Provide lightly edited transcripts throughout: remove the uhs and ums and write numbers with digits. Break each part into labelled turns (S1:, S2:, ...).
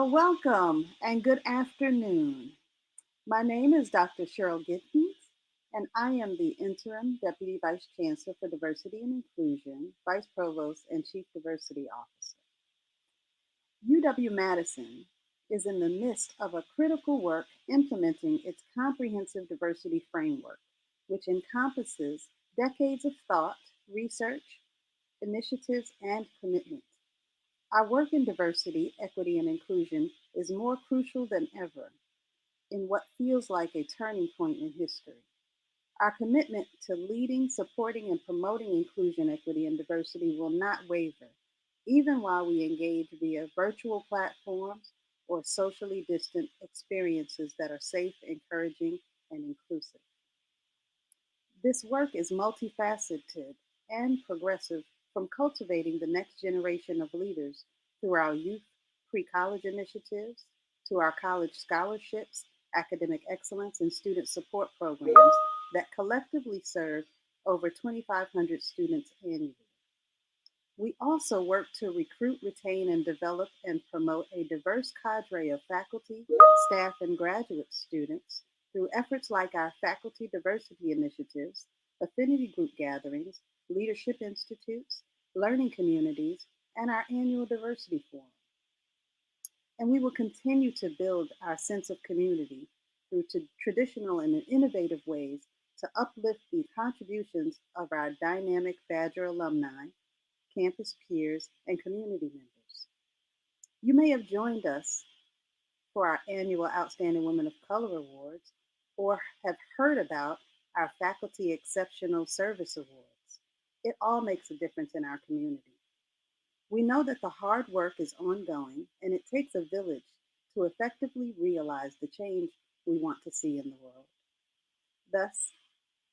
S1: Welcome and good afternoon. My name is Dr. Cheryl Gittens, and I am the Interim Deputy Vice Chancellor for Diversity and Inclusion, Vice Provost, and Chief Diversity Officer. UW-Madison is in the midst of a critical work implementing its comprehensive diversity framework, which encompasses decades of thought, research, initiatives, and commitment. Our work in diversity, equity, and inclusion is more crucial than ever in what feels like a turning point in history. Our commitment to leading, supporting, and promoting inclusion, equity, and diversity will not waver, even while we engage via virtual platforms or socially distant experiences that are safe, encouraging, and inclusive. This work is multifaceted and progressive, from cultivating the next generation of leaders through our youth pre-college initiatives to our college scholarships, academic excellence, and student support programs that collectively serve over 2,500 students annually. We also work to recruit, retain, and develop and promote a diverse cadre of faculty, staff, and graduate students through efforts like our faculty diversity initiatives, affinity group gatherings, leadership institutes, learning communities, and our annual diversity forum. And we will continue to build our sense of community through traditional and innovative ways to uplift the contributions of our dynamic Badger alumni, campus peers, and community members. You may have joined us for our annual Outstanding Women of Color Awards or have heard about our Faculty Exceptional Service Awards. It all makes a difference in our community. We know that the hard work is ongoing and it takes a village to effectively realize the change we want to see in the world. Thus,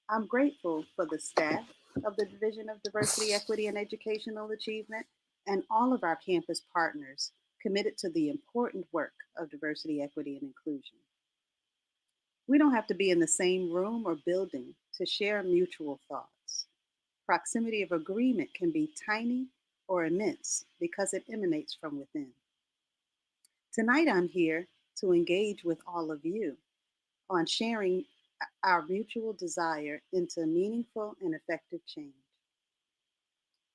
S1: I'm grateful for the staff of the Division of Diversity, Equity, and Educational Achievement and all of our campus partners committed to the important work of diversity, equity, and inclusion. We don't have to be in the same room or building to share mutual thoughts. Proximity of agreement can be tiny or immense because it emanates from within. Tonight, I'm here to engage with all of you on sharing our mutual desire into meaningful and effective change.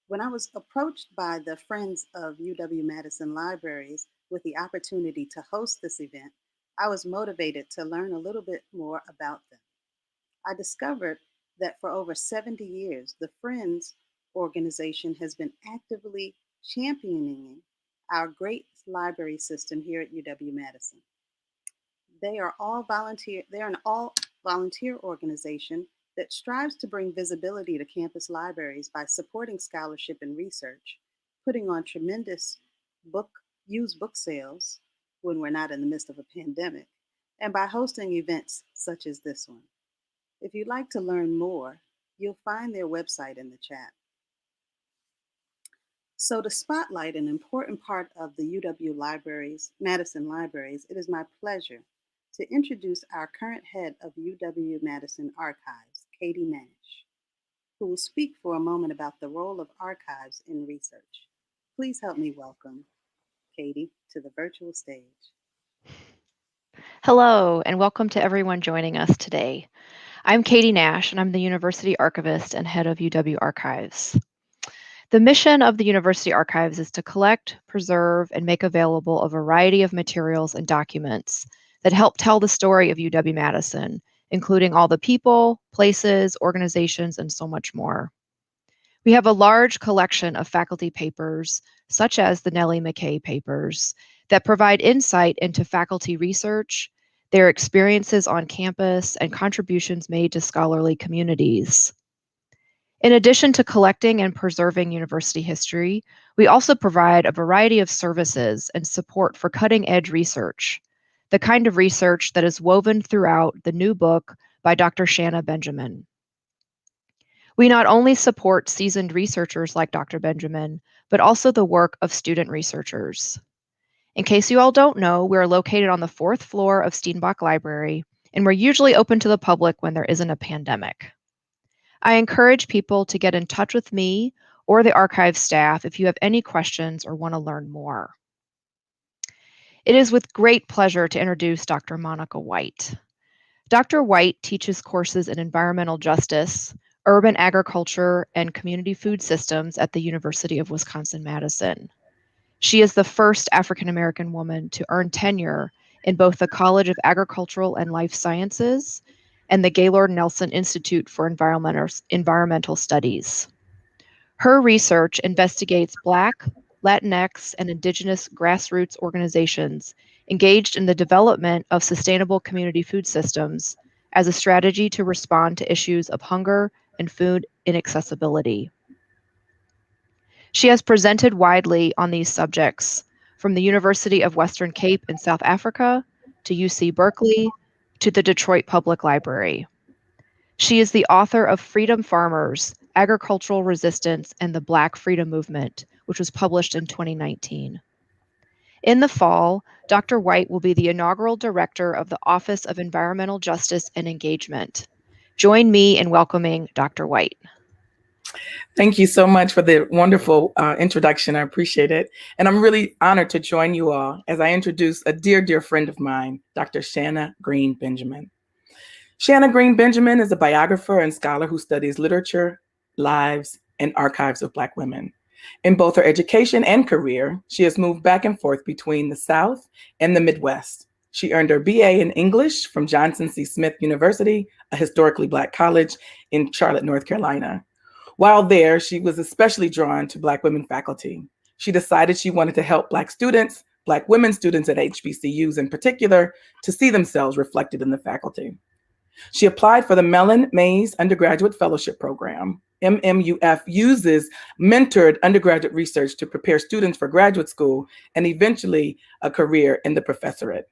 S1: When I was approached by the Friends of UW-Madison Libraries with the opportunity to host this event, I was motivated to learn a little bit more about them. I discovered that for over 70 years, the Friends organization has been actively championing our great library system here at UW-Madison. They are an all volunteer organization that strives to bring visibility to campus libraries by supporting scholarship and research, putting on tremendous used book sales when we're not in the midst of a pandemic, and by hosting events such as this one. If you'd like to learn more, you'll find their website in the chat. So to spotlight an important part of the Madison Libraries, it is my pleasure to introduce our current head of UW-Madison Archives, Katie Nash, who will speak for a moment about the role of archives in research. Please help me welcome Katie to the virtual stage.
S2: Hello, and welcome to everyone joining us today. I'm Katie Nash, and I'm the University Archivist and head of UW Archives. The mission of the University Archives is to collect, preserve, and make available a variety of materials and documents that help tell the story of UW-Madison, including all the people, places, organizations, and so much more. We have a large collection of faculty papers, such as the Nellie McKay papers, that provide insight into faculty research, their experiences on campus, and contributions made to scholarly communities. In addition to collecting and preserving university history, we also provide a variety of services and support for cutting-edge research, the kind of research that is woven throughout the new book by Dr. Shanna Benjamin. We not only support seasoned researchers like Dr. Benjamin, but also the work of student researchers. In case you all don't know, we're located on the 4th floor of Steenbach Library, and we're usually open to the public when there isn't a pandemic. I encourage people to get in touch with me or the archive staff if you have any questions or want to learn more. It is with great pleasure to introduce Dr. Monica White. Dr. White teaches courses in environmental justice, urban agriculture, and community food systems at the University of Wisconsin-Madison. She is the first African American woman to earn tenure in both the College of Agricultural and Life Sciences and the Gaylord Nelson Institute for Environmental Studies. Her research investigates Black, Latinx, and Indigenous grassroots organizations engaged in the development of sustainable community food systems as a strategy to respond to issues of hunger and food inaccessibility. She has presented widely on these subjects, from the University of Western Cape in South Africa to UC Berkeley to the Detroit Public Library. She is the author of Freedom Farmers, Agricultural Resistance and the Black Freedom Movement, which was published in 2019. In the fall, Dr. White will be the inaugural director of the Office of Environmental Justice and Engagement. Join me in welcoming Dr. White.
S3: Thank you so much for the wonderful introduction. I appreciate it. And I'm really honored to join you all as I introduce a dear, dear friend of mine, Dr. Shanna Greene Benjamin. Shanna Greene Benjamin is a biographer and scholar who studies literature, lives, and archives of Black women. In both her education and career, she has moved back and forth between the South and the Midwest. She earned her BA in English from Johnson C. Smith University, a historically Black college in Charlotte, North Carolina. While there, she was especially drawn to Black women faculty. She decided she wanted to help Black students, Black women students at HBCUs in particular, to see themselves reflected in the faculty. She applied for the Mellon Mays Undergraduate Fellowship Program. MMUF uses mentored undergraduate research to prepare students for graduate school and eventually a career in the professorate.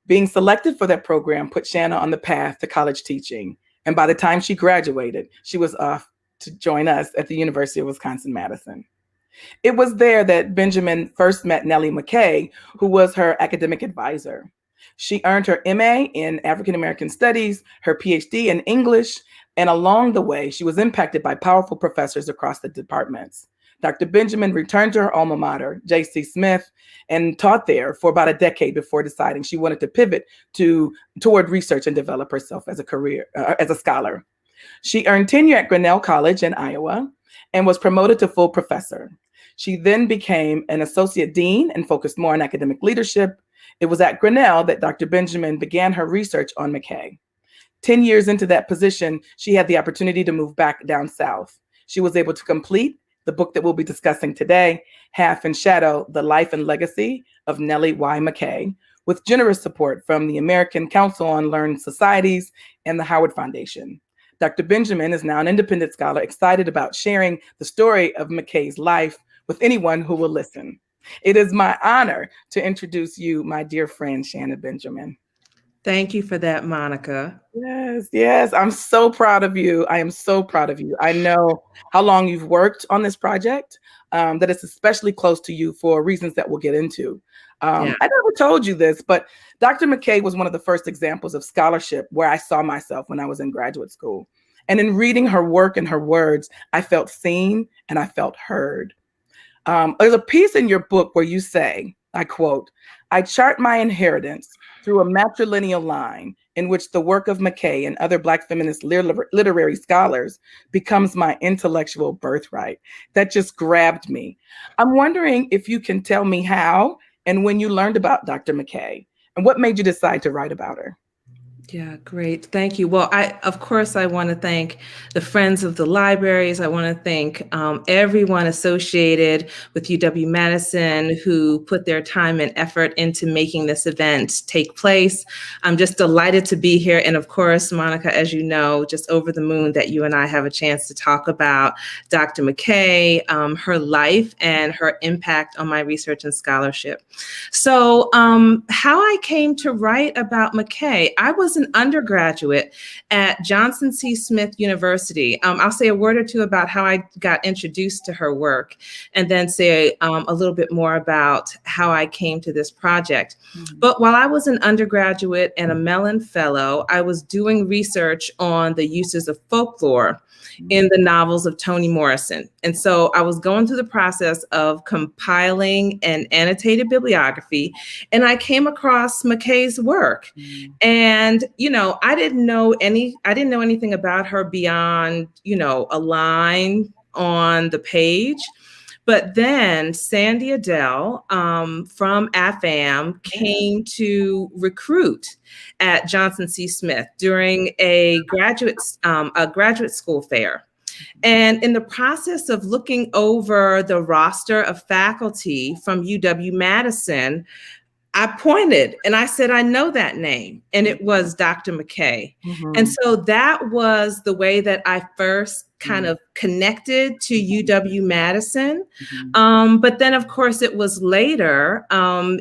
S3: Being selected for that program put Shanna on the path to college teaching. And by the time she graduated, she was off to join us at the University of Wisconsin-Madison. It was there that Benjamin first met Nellie McKay, who was her academic advisor. She earned her MA in African American Studies, her PhD in English, and along the way, she was impacted by powerful professors across the departments. Dr. Benjamin returned to her alma mater, J.C. Smith, and taught there for about a decade before deciding she wanted to pivot toward research and develop herself as a scholar. She earned tenure at Grinnell College in Iowa and was promoted to full professor. She then became an associate dean and focused more on academic leadership. It was at Grinnell that Dr. Benjamin began her research on McKay. 10 years into that position, she had the opportunity to move back down south. She was able to complete the book that we'll be discussing today, Half and Shadow, The Life and Legacy of Nellie Y. McKay, with generous support from the American Council on Learned Societies and the Howard Foundation. Dr. Benjamin is now an independent scholar excited about sharing the story of McKay's life with anyone who will listen. It is my honor to introduce you, my dear friend, Shanna Benjamin.
S4: Thank you for that, Monica.
S3: Yes. I'm so proud of you. I am so proud of you. I know how long you've worked on this project, that it's especially close to you for reasons that we'll get into. I never told you this, but Dr. McKay was one of the first examples of scholarship where I saw myself when I was in graduate school. And in reading her work and her words, I felt seen and I felt heard. There's a piece in your book where you say, I quote, "I chart my inheritance through a matrilineal line in which the work of McKay and other Black feminist literary scholars becomes my intellectual birthright." That just grabbed me. I'm wondering if you can tell me how and when you learned about Dr. McKay and what made you decide to write about her.
S4: Yeah, great. Thank you. Well, of course, I want to thank the Friends of the Libraries. I want to thank everyone associated with UW-Madison who put their time and effort into making this event take place. I'm just delighted to be here. And of course, Monica, as you know, just over the moon that you and I have a chance to talk about Dr. McKay, her life and her impact on my research and scholarship. So how I came to write about McKay, I was an undergraduate at Johnson C. Smith University. I'll say a word or two about how I got introduced to her work, and then say a little bit more about how I came to this project. Mm-hmm. But while I was an undergraduate and a Mellon Fellow, I was doing research on the uses of folklore in the novels of Toni Morrison. And so I was going through the process of compiling an annotated bibliography, and I came across McKay's work. And, I didn't know anything about her beyond, a line on the page. But then Sandy Adele from AFAM came to recruit at Johnson C. Smith during a graduate school fair. And in the process of looking over the roster of faculty from UW-Madison, I pointed and I said, I know that name. And it was Dr. McKay. And so that was the way that I first kind of connected to UW-Madison. But then, of course, it was later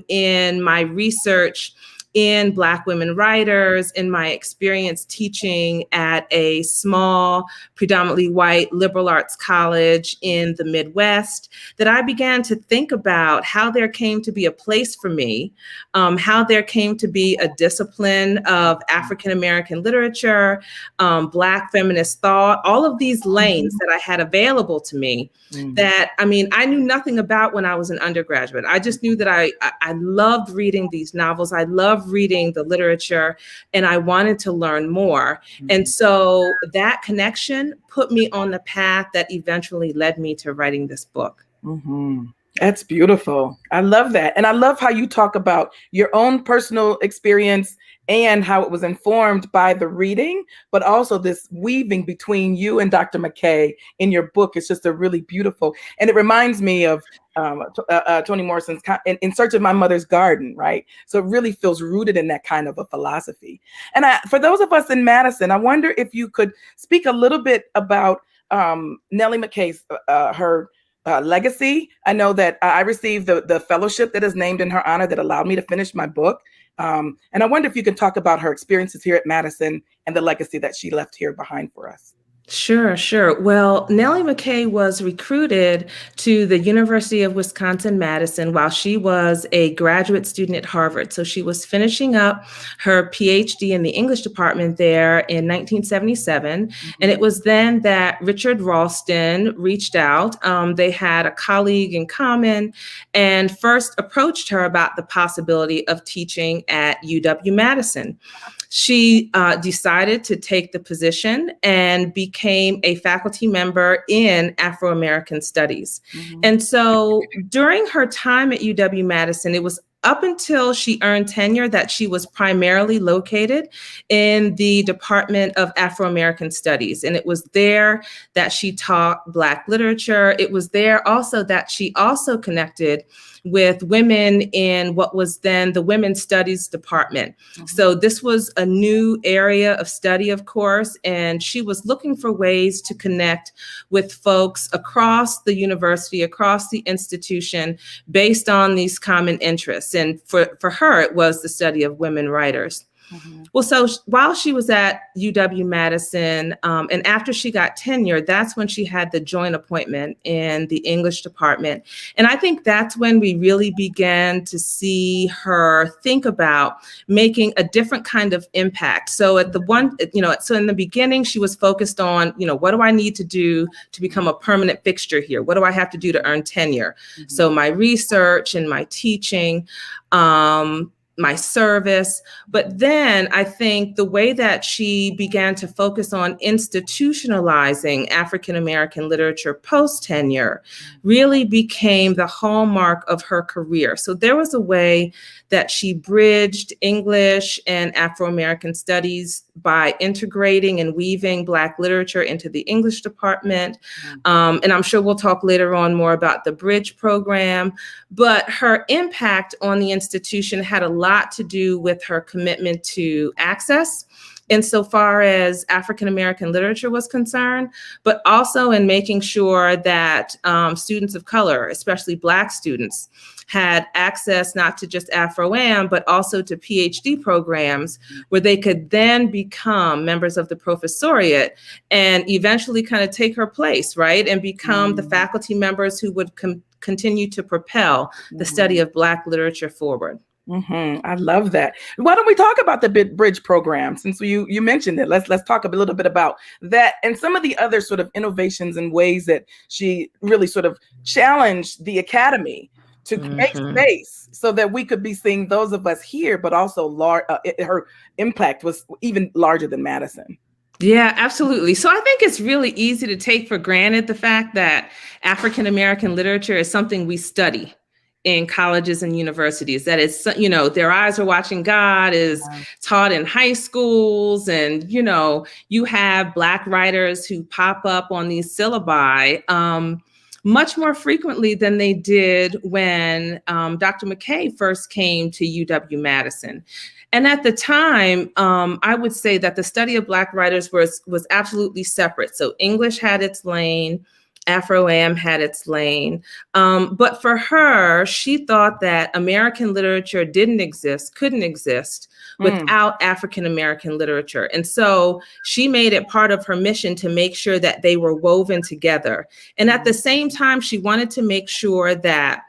S4: in my research in Black women writers, in my experience teaching at a small, predominantly white liberal arts college in the Midwest, that I began to think about how there came to be a place for me, how there came to be a discipline of African-American literature, Black feminist thought, all of these lanes that I had available to me that, I knew nothing about when I was an undergraduate. I just knew that I loved reading these novels. I loved reading the literature, and I wanted to learn more. And so that connection put me on the path that eventually led me to writing this book.
S3: That's beautiful. I love that. And I love how you talk about your own personal experience and how it was informed by the reading, but also this weaving between you and Dr. McKay in your book. It's just a really beautiful, and it reminds me of Toni Morrison's in Search of My Mother's Garden, right? So it really feels rooted in that kind of a philosophy. And for those of us in Madison, I wonder if you could speak a little bit about Nellie McKay's, her legacy. I know that I received the fellowship that is named in her honor that allowed me to finish my book. And I wonder if you could talk about her experiences here at Madison and the legacy that she left here behind for us.
S4: Sure. Well, Nellie McKay was recruited to the University of Wisconsin-Madison while she was a graduate student at Harvard. So she was finishing up her PhD in the English department there in 1977. And it was then that Richard Ralston reached out. They had a colleague in common and first approached her about the possibility of teaching at UW-Madison. She decided to take the position and became a faculty member in Afro-American Studies. And so during her time at UW-Madison, it was up until she earned tenure that she was primarily located in the Department of Afro-American Studies. And it was there that she taught Black literature. It was there also that she also connected with women in what was then the Women's Studies Department. So this was a new area of study, of course, and she was looking for ways to connect with folks across the university, across the institution, based on these common interests. And for her, it was the study of women writers. Well, so while she was at UW-Madison, and after she got tenure, that's when she had the joint appointment in the English department. And I think that's when we really began to see her think about making a different kind of impact. So at so in the beginning, she was focused on, what do I need to do to become a permanent fixture here? What do I have to do to earn tenure? So my research and my teaching, my service. But then I think the way that she began to focus on institutionalizing African-American literature post-tenure really became the hallmark of her career. So there was a way that she bridged English and Afro-American studies by integrating and weaving Black literature into the English department. And I'm sure we'll talk later on more about the Bridge program, but her impact on the institution had a lot to do with her commitment to access insofar as African-American literature was concerned, but also in making sure that students of color, especially Black students, had access not to just Afro-Am, but also to PhD programs where they could then become members of the professoriate and eventually kind of take her place, right? And become the faculty members who would continue to propel the study of Black literature forward.
S3: I love that. Why don't we talk about the Bridge program, since you mentioned it? Let's talk a little bit about that and some of the other sort of innovations and ways that she really sort of challenged the academy to make space so that we could be seeing those of us here, but also her impact was even larger than Madison.
S4: Yeah, absolutely. So I think it's really easy to take for granted the fact that African American literature is something we study in colleges and universities, that it's, you know, Their Eyes Are Watching God is taught in high schools, and, you know, you have Black writers who pop up on these syllabi much more frequently than they did when Dr. McKay first came to UW-Madison. And at the time, I would say that the study of Black writers was absolutely separate. So English had its lane, Afro-Am had its lane. But for her, she thought that American literature couldn't exist without African-American literature. And so she made it part of her mission to make sure that they were woven together. And at the same time, she wanted to make sure that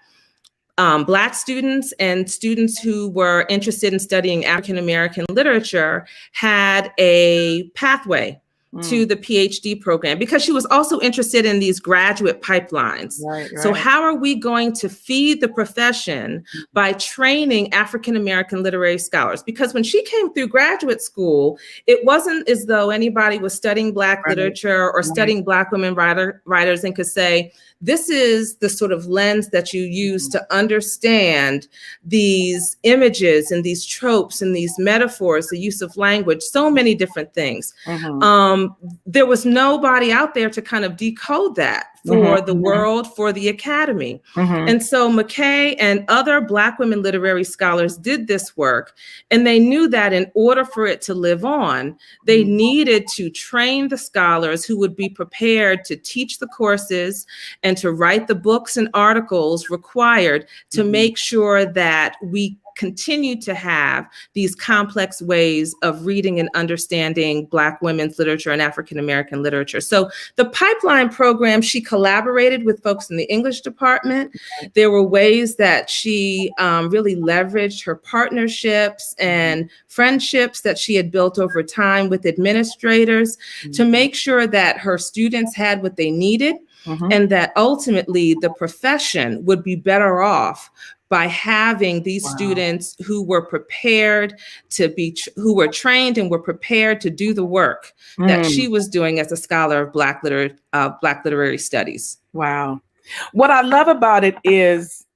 S4: Black students and students who were interested in studying African-American literature had a pathway to the PhD program, because she was also interested in these graduate pipelines. Right. So how are we going to feed the profession by training African-American literary scholars? Because when she came through graduate school, it wasn't as though anybody was studying Black literature or studying Black women writers and could say, this is the sort of lens that you use to understand these images and these tropes and these metaphors, the use of language, so many different things. There was nobody out there to kind of decode that for the world, for the academy. And so McKay and other Black women literary scholars did this work, and they knew that in order for it to live on, they needed to train the scholars who would be prepared to teach the courses and to write the books and articles required to make sure that we continue to have these complex ways of reading and understanding Black women's literature and African-American literature. So the pipeline program, she collaborated with folks in the English department. There were ways that she really leveraged her partnerships and friendships that she had built over time with administrators to make sure that her students had what they needed, and that ultimately the profession would be better off by having these students who were prepared to be, who were trained and were prepared to do the work that she was doing as a scholar of Black literary studies.
S3: Wow. What I love about it is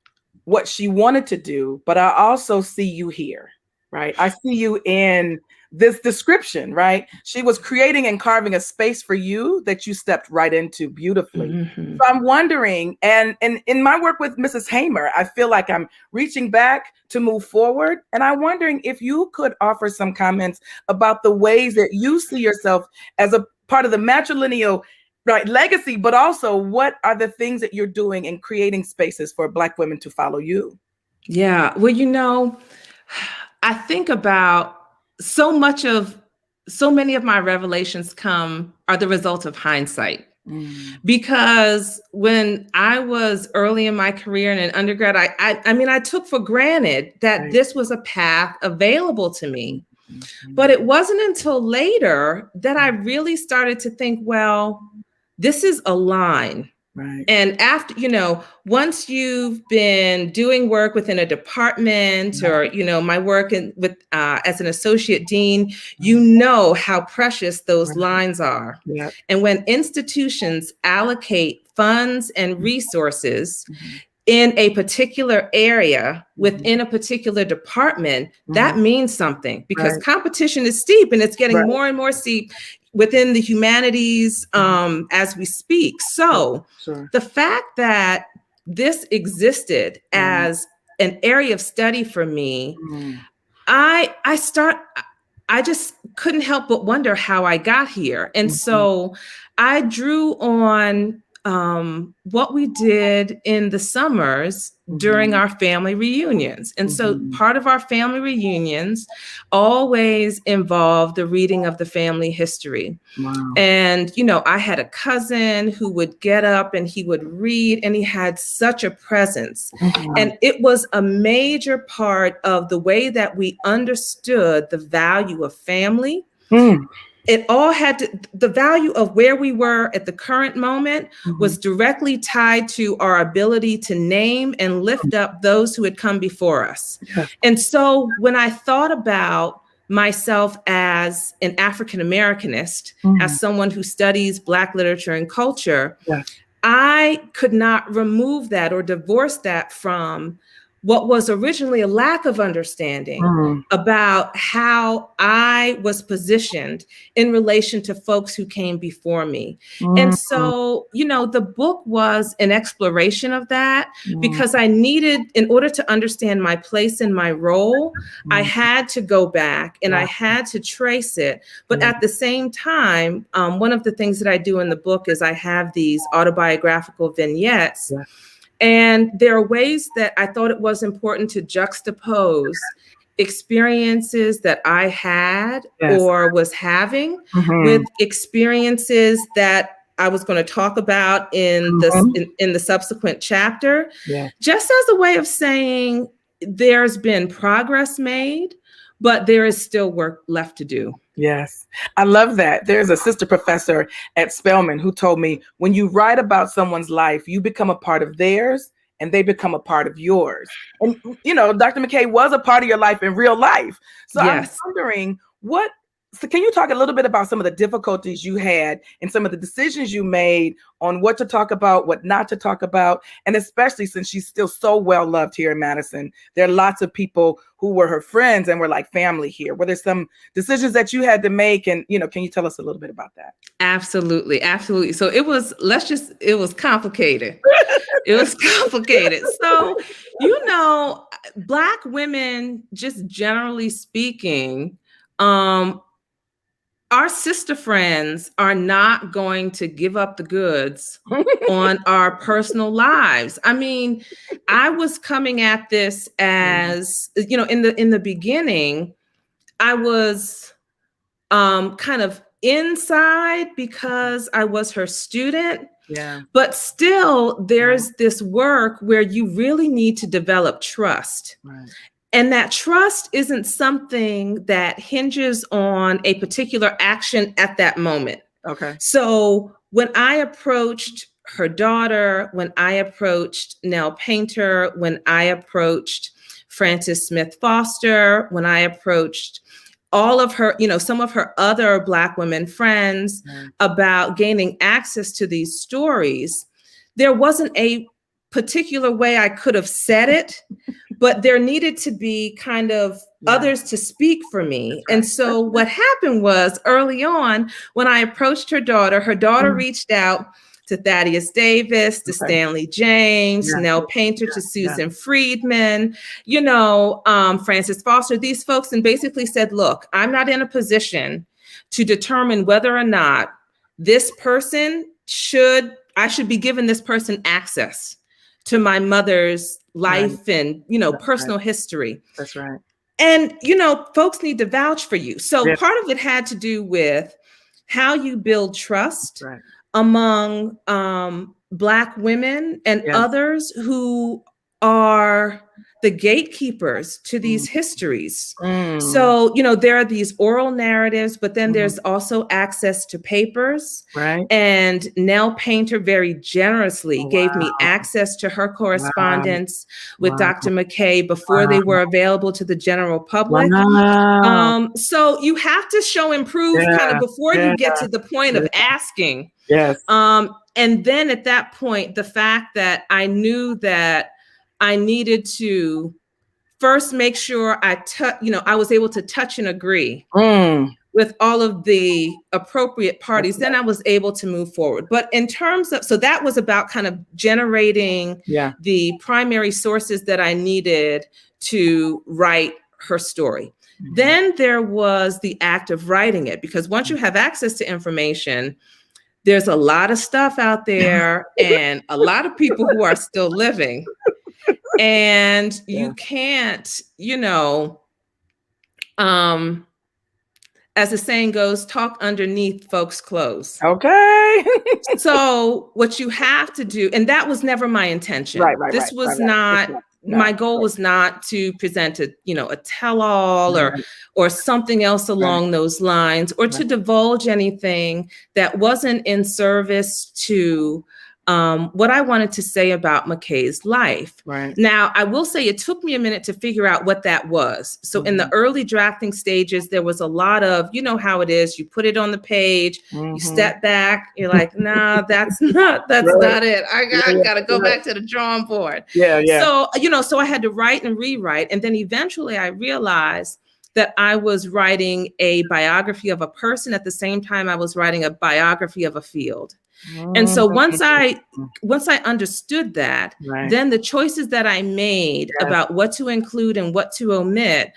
S3: what she wanted to do, but I also see you here, right? I see you in this description, right? She was creating and carving a space for you that you stepped right into beautifully. So I'm wondering, and in my work with Mrs. Hamer, I feel like I'm reaching back to move forward. And I'm wondering if you could offer some comments about the ways that you see yourself as a part of the matrilineal legacy, but also what are the things that you're doing in creating spaces for Black women to follow you?
S4: Yeah, well, you know, I think about so many of my revelations are the result of hindsight. Because when I was early in my career and in undergrad, I took for granted that this was a path available to me. But it wasn't until later that I really started to think, well, this is a line. And after, you know, once you've been doing work within a department or, you know, my work as an associate dean, you know how precious those lines are. And when institutions allocate funds and resources in a particular area within a particular department, that means something, because competition is steep and it's getting more and more steep within the humanities as we speak. So the fact that this existed as an area of study for me, I just couldn't help but wonder how I got here. And so I drew on what we did in the summers during our family reunions. And so part of our family reunions always involved the reading of the family history.
S3: Wow.
S4: And, you know, I had a cousin who would get up and he would read, and he had such a presence. And it was a major part of the way that we understood the value of family. It all had to, the value of where we were at the current moment was directly tied to our ability to name and lift up those who had come before us. And so when I thought about myself as an African Americanist, as someone who studies Black literature and culture, I could not remove that or divorce that from what was originally a lack of understanding about how I was positioned in relation to folks who came before me. And so, you know, the book was an exploration of that because I needed, in order to understand my place and my role, I had to go back and I had to trace it. But at the same time, one of the things that I do in the book is I have these autobiographical vignettes. And there are ways that I thought it was important to juxtapose experiences that I had or was having with experiences that I was going to talk about in the subsequent chapter, just as a way of saying there's been progress made, but there is still work left to do.
S3: Yes, I love that. There's a sister professor at Spelman who told me, when you write about someone's life, you become a part of theirs and they become a part of yours. And, you know, Dr. McKay was a part of your life in real life. So I'm wondering, so can you talk a little bit about some of the difficulties you had and some of the decisions you made on what to talk about, what not to talk about? And especially since she's still so well loved here in Madison, there are lots of people who were her friends and were like family here. Were there some decisions that you had to make? And, you know, can you tell us a little bit about that?
S4: Absolutely. Absolutely. So it was complicated. It was complicated. So, you know, Black women, just generally speaking, our sister friends are not going to give up the goods on our personal lives. I mean, I was coming at this as, you know, in the beginning, I was kind of inside because I was her student. But still, there's this work where you really need to develop trust. And that trust isn't something that hinges on a particular action at that moment. So when I approached her daughter, when I approached Nell Painter, when I approached Frances Smith Foster, when I approached all of her, you know, some of her other Black women friends about gaining access to these stories, there wasn't a particular way I could have said it, but there needed to be kind of others to speak for me. And so what happened was, early on, when I approached her daughter reached out to Thaddeus Davis, to Stanley James, Nell Painter, to Susan Friedman, you know, Frances Foster, these folks, and basically said, look, I'm not in a position to determine whether or not this person I should be given this person access to my mother's life and, you know, personal history. And, you know, folks need to vouch for you. So part of it had to do with how you build trust among Black women and others who are the gatekeepers to these histories. So, you know, there are these oral narratives, but then there's also access to papers. And Nell Painter very generously gave me access to her correspondence with Dr. McKay before they were available to the general public. So you have to show and prove kind of before you get to the point of asking. And then at that point, the fact that I knew that I needed to first make sure I was able to touch and agree with all of the appropriate parties, then I was able to move forward. But in terms of, so that was about kind of generating the primary sources that I needed to write her story. Then there was the act of writing it, because once you have access to information, there's a lot of stuff out there and a lot of people who are still living. And you can't, as the saying goes, talk underneath folks' clothes.
S3: Okay.
S4: So what you have to do, and that was never my intention. This was not, my goal was not to present a tell-all or something else along those lines, or to divulge anything that wasn't in service to what I wanted to say about McKay's life. Now, I will say it took me a minute to figure out what that was. So in the early drafting stages, there was a lot of, you know how it is, you put it on the page, you step back, you're like, nah, that's not it. I gotta go back to the drawing board. So, so I had to write and rewrite. And then eventually I realized that I was writing a biography of a person at the same time I was writing a biography of a field. And so once I understood that, then the choices that I made about what to include and what to omit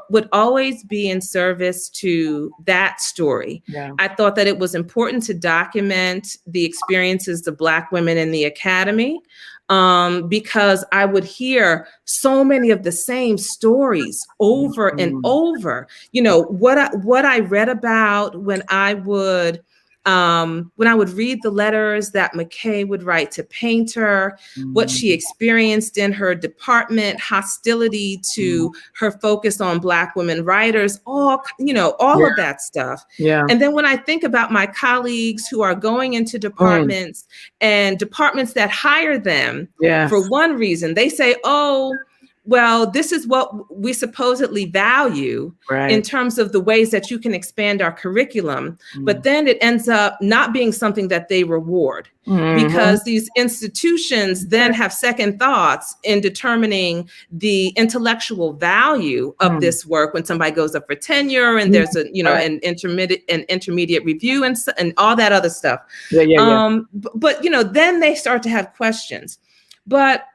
S4: would always be in service to that story. I thought that it was important to document the experiences of Black women in the academy, because I would hear so many of the same stories over and over. What I read about when I would read the letters that McKay would write to Painter, what she experienced in her department, hostility to her focus on Black women writers, all of that stuff. And then when I think about my colleagues who are going into departments and departments that hire them for one reason, they say, oh, well, this is what we supposedly value in terms of the ways that you can expand our curriculum. But then it ends up not being something that they reward, because these institutions then have second thoughts in determining the intellectual value of this work when somebody goes up for tenure and there's an intermediate review and all that other stuff. But then they start to have questions. But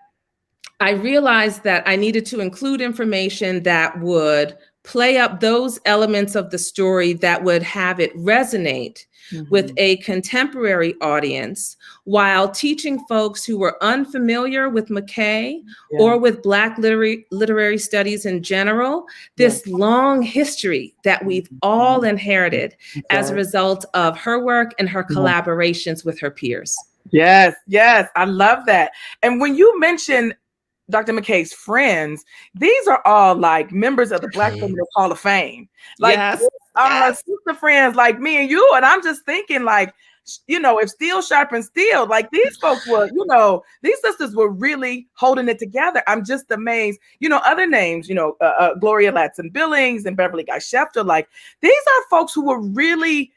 S4: I realized that I needed to include information that would play up those elements of the story that would have it resonate with a contemporary audience, while teaching folks who were unfamiliar with McKay or with Black literary studies in general, this long history that we've all inherited as a result of her work and her collaborations with her peers.
S3: Yes, I love that. And when you mention Dr. McKay's friends, these are all like members of the Black Feminist Hall of Fame. Like our sister friends like me and you. And I'm just thinking like, if steel sharpens steel, like these folks were, these sisters were really holding it together. I'm just amazed. Other names, Gloria Ladson Billings and Beverly Guy Schefter, like these are folks who were really,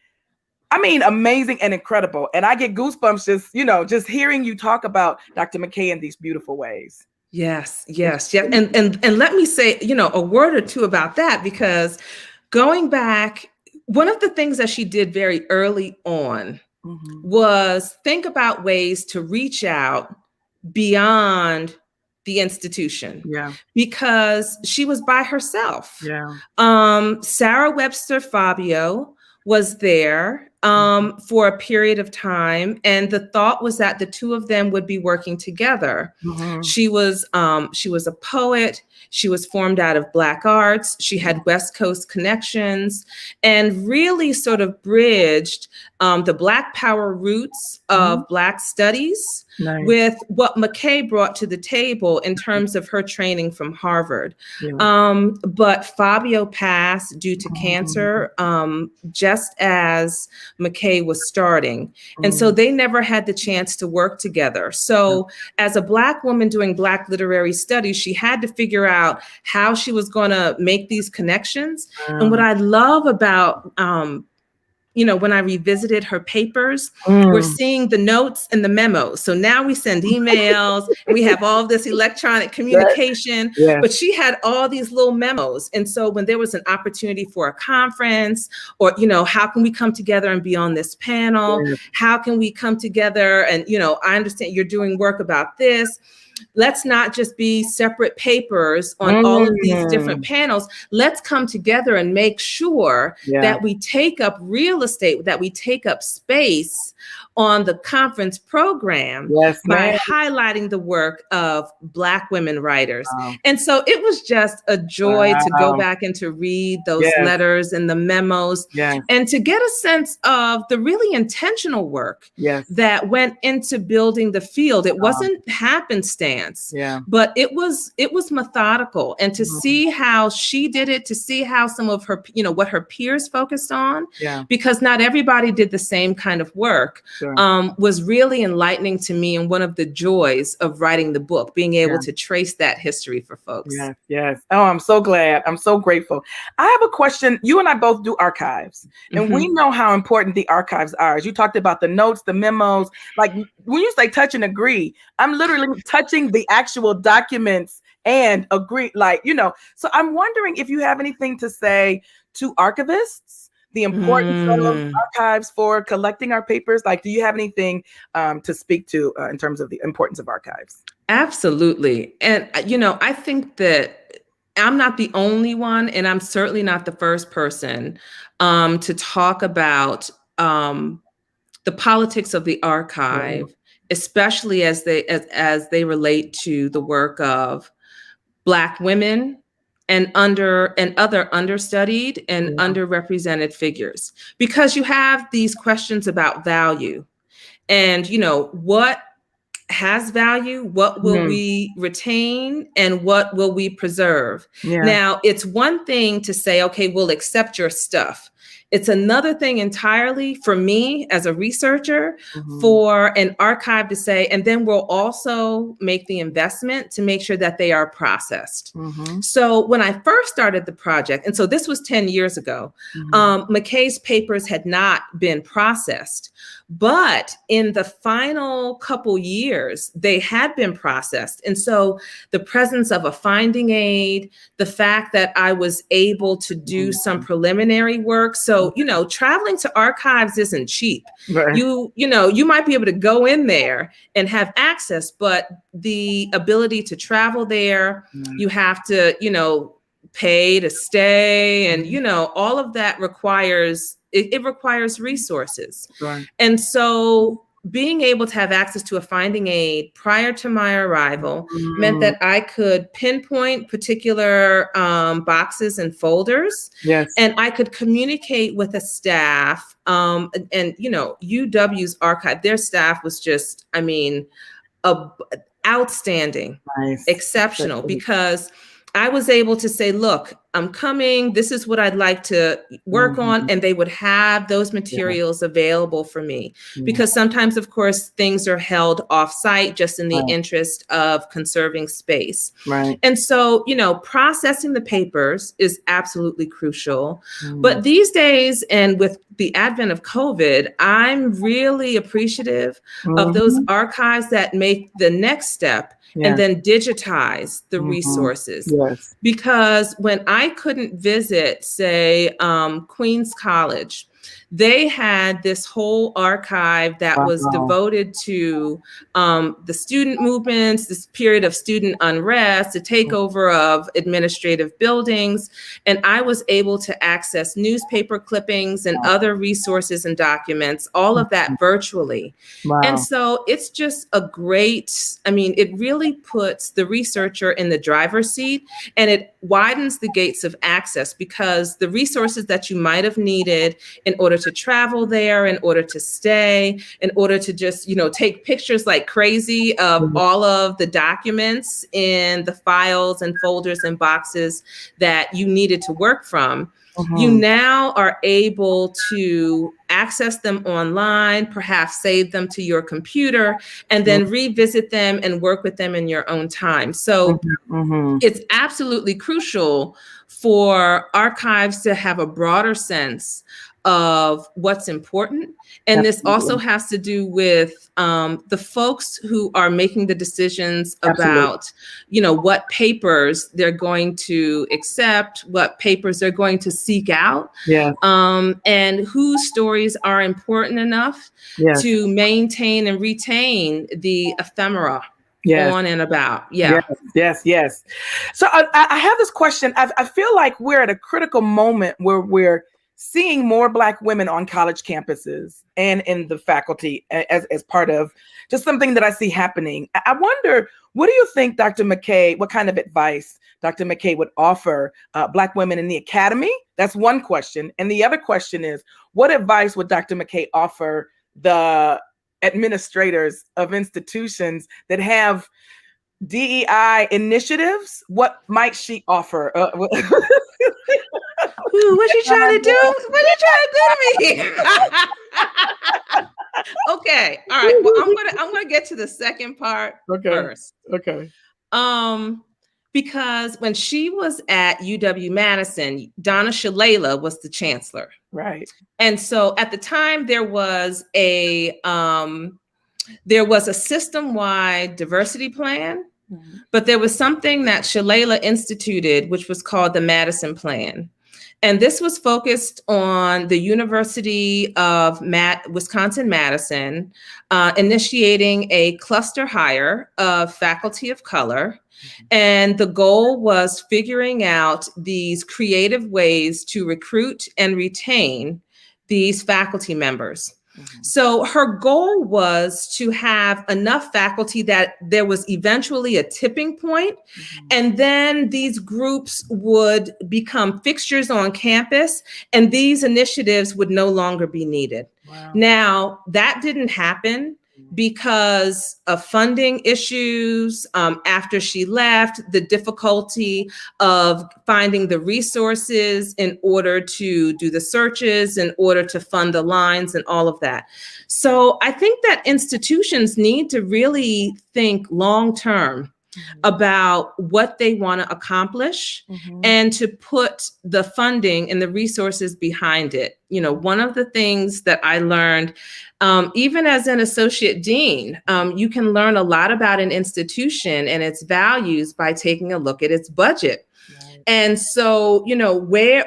S3: amazing and incredible. And I get goosebumps just hearing you talk about Dr. McKay in these beautiful ways.
S4: Yes. And let me say, a word or two about that, because going back, one of the things that she did very early on was think about ways to reach out beyond the institution, because she was by herself. Sarah Webster Fabio was there for a period of time, and the thought was that the two of them would be working together. She was a poet. She was formed out of Black arts. She had West Coast connections, and really sort of bridged the Black power roots of Black studies with what McKay brought to the table in terms of her training from Harvard. But Fabio passed due to cancer just as McKay was starting. And so they never had the chance to work together. So as a Black woman doing Black literary studies, she had to figure out how she was going to make these connections. And what I love about when I revisited her papers, we're seeing the notes and the memos. So now we send emails and we have all this electronic communication, but she had all these little memos. And so when there was an opportunity for a conference, or, how can we come together and be on this panel? How can we come together? And, I understand you're doing work about this. let's not just be separate papers on all of these different panels. Let's come together and make sure that we take up real estate, that we take up space on the conference program by highlighting the work of Black women writers. And so it was just a joy to go back and to read those letters and the memos and to get a sense of the really intentional work that went into building the field. It wasn't happenstance, but it was methodical. And to see how she did it, to see how some of her, what her peers focused on, because not everybody did the same kind of work, was really enlightening to me, and one of the joys of writing the book, being able to trace that history for folks.
S3: Yes. Oh, I'm so glad. I'm so grateful. I have a question. You and I both do archives, and we know how important the archives are. As you talked about the notes, the memos, like when you say touch and agree, I'm literally touching the actual documents and agree, so I'm wondering if you have anything to say to archivists, the importance of archives for collecting our papers. Like, do you have anything to speak to in terms of the importance of archives?
S4: Absolutely. And, I think that I'm not the only one, and I'm certainly not the first person to talk about the politics of the archive, especially as they relate to the work of Black women and other understudied and underrepresented figures, because you have these questions about value and, what has value, what will we retain, and what will we preserve? Now, it's one thing to say, okay, we'll accept your stuff. It's another thing entirely for me as a researcher, for an archive to say, and then we'll also make the investment to make sure that they are processed. So when I first started the project, and so this was 10 years ago, McKay's papers had not been processed. But in the final couple years, they had been processed. And so the presence of a finding aid, the fact that I was able to do some preliminary work. So, traveling to archives isn't cheap. You might be able to go in there and have access, but the ability to travel there, you have to, pay to stay. And, all of that requires it requires resources. And so being able to have access to a finding aid prior to my arrival meant that I could pinpoint particular boxes and folders. And I could communicate with a staff. And UW's archive, their staff was just, outstanding, exceptional, because I was able to say, look, I'm coming. This is what I'd like to work on. And they would have those materials available for me, because sometimes, of course, things are held off-site just in the interest of conserving space. And so, processing the papers is absolutely crucial. But these days, and with the advent of COVID, I'm really appreciative of those archives that make the next step and then digitize the resources. Because when I couldn't visit, say, Queens College, they had this whole archive that was devoted to the student movements, this period of student unrest, the takeover of administrative buildings. And I was able to access newspaper clippings and other resources and documents, all of that virtually. And so it's just a great, it really puts the researcher in the driver's seat, and it widens the gates of access, because the resources that you might have needed in order to travel there, in order to stay, in order to just, take pictures like crazy of all of the documents in the files and folders and boxes that you needed to work from, you now are able to access them online, perhaps save them to your computer, and then revisit them and work with them in your own time. So it's absolutely crucial for archives to have a broader sense of what's important. And this also has to do with the folks who are making the decisions about, what papers they're going to accept, what papers they're going to seek out, and whose stories are important enough to maintain and retain the ephemera
S3: Yes.
S4: on and about. Yeah.
S3: Yes. So I have this question. I feel like we're at a critical moment where we're seeing more Black women on college campuses and in the faculty as part of just something that I see happening. I wonder, what do you think, Dr. McKay, what kind of advice Dr. McKay would offer Black women in the academy? That's one question. And the other question is, what advice would Dr. McKay offer the administrators of institutions that have DEI initiatives? What might she offer?
S4: Ooh, what's she trying to do? What you trying to do to me? Okay. All right. Well, I'm gonna get to the second part first.
S3: Okay.
S4: Because when she was at UW-Madison, Donna Shalala was the chancellor.
S3: Right.
S4: And so at the time there was a system-wide diversity plan, but there was something that Shalala instituted, which was called the Madison Plan. And this was focused on the University of Wisconsin-Madison, initiating a cluster hire of faculty of color. And the goal was figuring out these creative ways to recruit and retain these faculty members. So her goal was to have enough faculty that there was eventually a tipping point, and then these groups would become fixtures on campus, and these initiatives would no longer be needed. Wow. Now, that didn't happen because of funding issues. After she left, the difficulty of finding the resources in order to do the searches, in order to fund the lines and all of that. So I think that institutions need to really think long-term about what they want to accomplish and to put the funding and the resources behind it. You know, one of the things that I learned, even as an associate dean, you can learn a lot about an institution and its values by taking a look at its budget. And so, you know,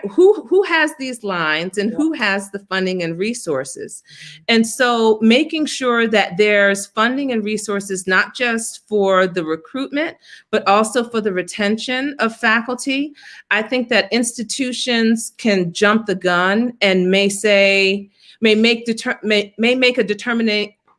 S4: who has these lines and who has the funding and resources? And so making sure that there's funding and resources, not just for the recruitment, but also for the retention of faculty. I think that institutions can jump the gun and may make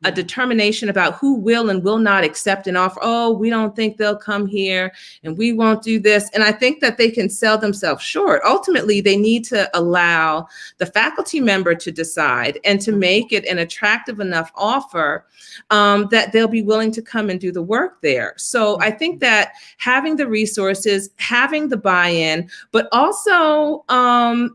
S4: a determination about who will and will not accept an offer. Oh, we don't think they'll come here and we won't do this. And I think that they can sell themselves short. Ultimately, they need to allow the faculty member to decide and to make it an attractive enough offer that they'll be willing to come and do the work there. So I think that having the resources, having the buy-in, but also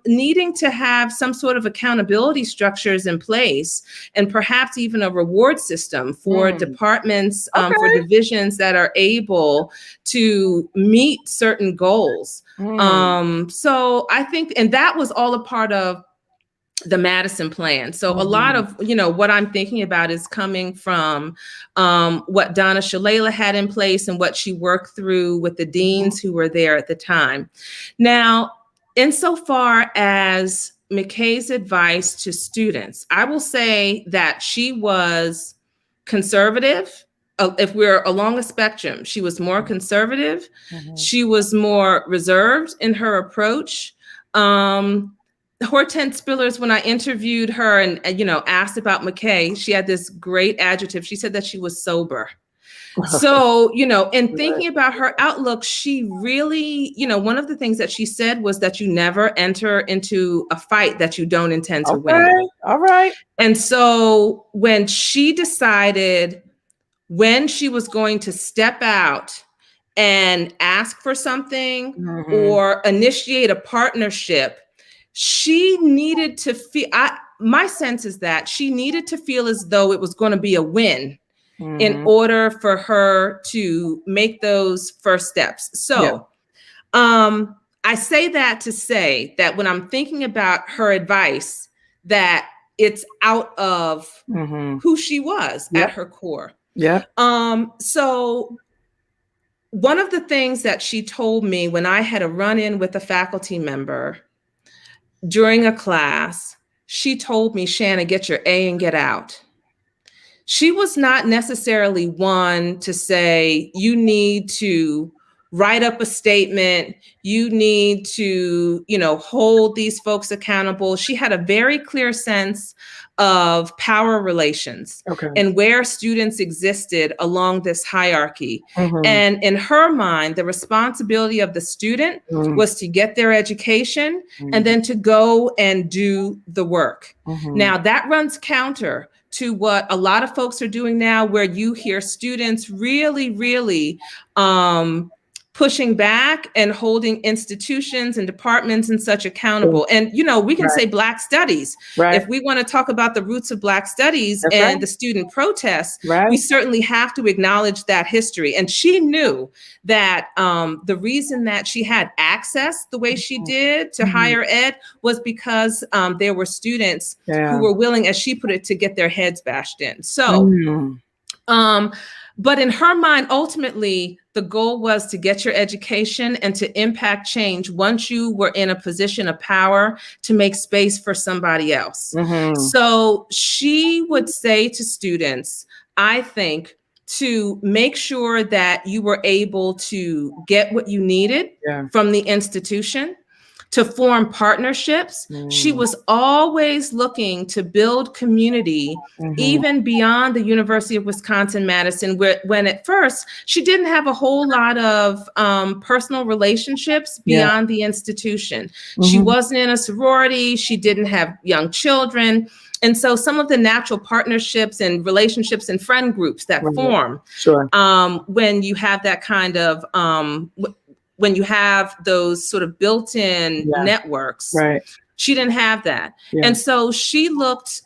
S4: needing to have some sort of accountability structures in place, and perhaps even a reward system for departments, for divisions that are able to meet certain goals. So I think, and that was all a part of the Madison Plan. So a lot of, you know, what I'm thinking about is coming from what Donna Shalala had in place and what she worked through with the deans who were there at the time. Now, insofar as McKay's advice to students, I will say that she was conservative. If we're along a spectrum, she was more conservative. She was more reserved in her approach. Hortense Spillers, when I interviewed her and you know, asked about McKay, she had this great adjective. She said that she was sober. So, you know, in thinking about her outlook, she really, you know, one of the things that she said was that you never enter into a fight that you don't intend to win.
S3: All right.
S4: And so when she decided when she was going to step out and ask for something or initiate a partnership, she needed to feel, my sense is that she needed to feel as though it was going to be a win in order for her to make those first steps. So I say that to say that when I'm thinking about her advice, that it's out of who she was at her core. So one of the things that she told me when I had a run-in with a faculty member during a class, she told me, Shanna, get your A and get out. she was not necessarily one to say, you need to write up a statement, you need to, hold these folks accountable. She had a very clear sense of power relations and where students existed along this hierarchy. And in her mind, the responsibility of the student was to get their education and then to go and do the work. Now, that runs counter to what a lot of folks are doing now, where you hear students really, really pushing back and holding institutions and departments and such accountable. And, we can say Black studies. If we want to talk about the roots of Black studies and the student protests, we certainly have to acknowledge that history. And she knew that the reason that she had access the way she did to higher ed was because there were students who were willing, as she put it, to get their heads bashed in. So, but in her mind, ultimately, the goal was to get your education and to impact change once you were in a position of power to make space for somebody else. So she would say to students, I think, to make sure that you were able to get what you needed from the institution, to form partnerships. She was always looking to build community, even beyond the University of Wisconsin-Madison, when at first she didn't have a whole lot of personal relationships beyond the institution. She wasn't in a sorority. She didn't have young children. And so some of the natural partnerships and relationships and friend groups that form when you have that kind of when you have those sort of built-in networks, she didn't have that. And so she looked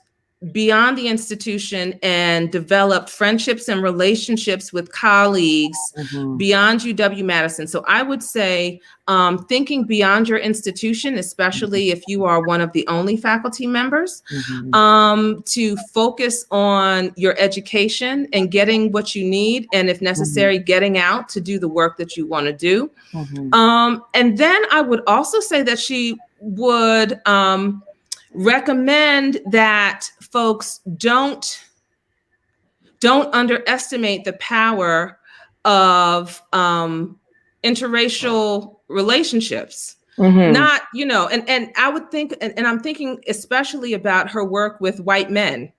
S4: beyond the institution and developed friendships and relationships with colleagues beyond UW-Madison. So I would say thinking beyond your institution, especially if you are one of the only faculty members, to focus on your education and getting what you need, and if necessary, getting out to do the work that you want to do. And then I would also say that she would recommend that folks don't underestimate the power of interracial relationships. Not, and I would think, and I'm thinking especially about her work with white men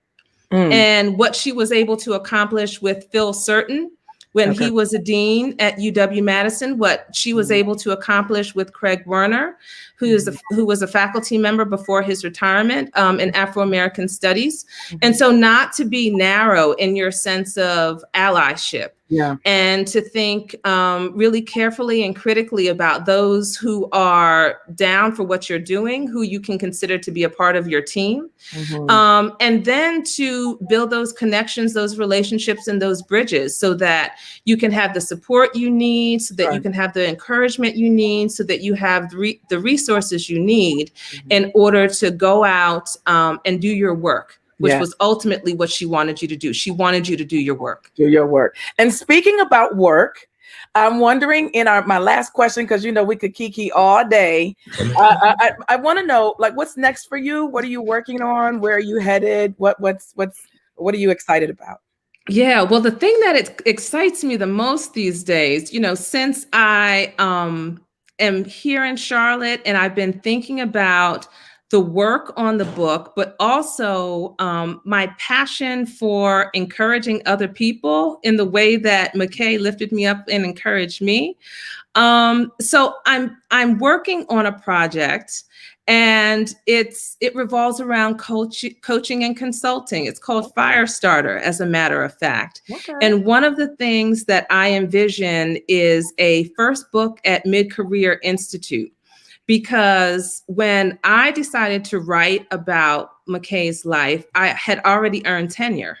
S4: and what she was able to accomplish with Phil Certain when he was a dean at UW-Madison, what she was able to accomplish with Craig Werner, who was a faculty member before his retirement in Afro-American Studies. And so not to be narrow in your sense of allyship, and to think really carefully and critically about those who are down for what you're doing, who you can consider to be a part of your team. And then to build those connections, those relationships, and those bridges so that you can have the support you need, so that you can have the encouragement you need, so that you have the resources you need in order to go out and do your work, which was ultimately what she wanted you to do. She wanted you to do your work.
S3: Do your work. And speaking about work, I'm wondering in my last question, because we could kiki all day. I want to know, what's next for you? What are you working on? Where are you headed? What are you excited about?
S4: Yeah, well, the thing that excites me the most these days, since I am here in Charlotte and I've been thinking about the work on the book, but also my passion for encouraging other people in the way that McKay lifted me up and encouraged me. So I'm working on a project, and it revolves around coaching and consulting. It's called Firestarter, as a matter of fact. And one of the things that I envision is a first book at Mid-Career Institute, because when I decided to write about McKay's life, I had already earned tenure.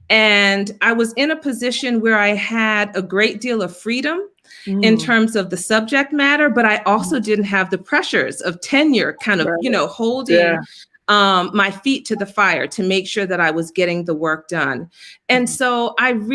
S4: And I was in a position where I had a great deal of freedom in terms of the subject matter, but I also didn't have the pressures of tenure kind of, holding my feet to the fire to make sure that I was getting the work done. And so I'm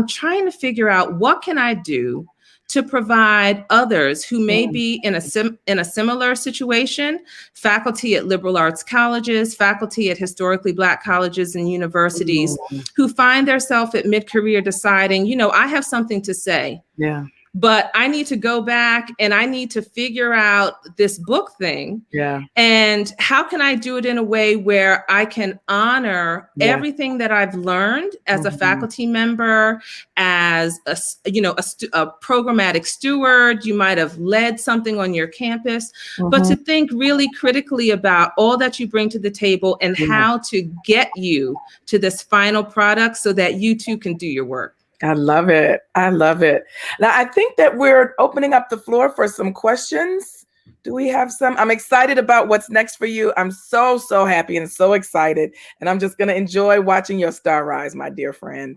S4: trying to figure out, what can I do to provide others who may be in a similar situation, faculty at liberal arts colleges, faculty at historically Black colleges and universities, who find themselves at mid-career deciding, you know, I have something to say.
S3: Yeah.
S4: But I need to go back and I need to figure out this book thing.
S3: Yeah.
S4: And how can I do it in a way where I can honor everything that I've learned as a faculty member, as a programmatic steward. You might have led something on your campus, but to think really critically about all that you bring to the table and how to get you to this final product so that you too can do your work.
S3: I love it. I love it. Now, I think that we're opening up the floor for some questions. Do we have some? I'm excited about what's next for you. I'm so, so happy and so excited. And I'm just going to enjoy watching your star rise, my dear friend.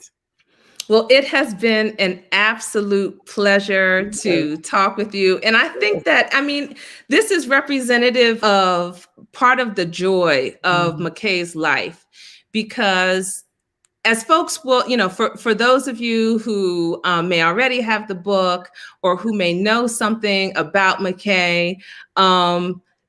S4: Well, it has been an absolute pleasure to talk with you. And I think that, I mean, this is representative of part of the joy of McKay's life, because as folks will, you know, for those of you who may already have the book or who may know something about McKay,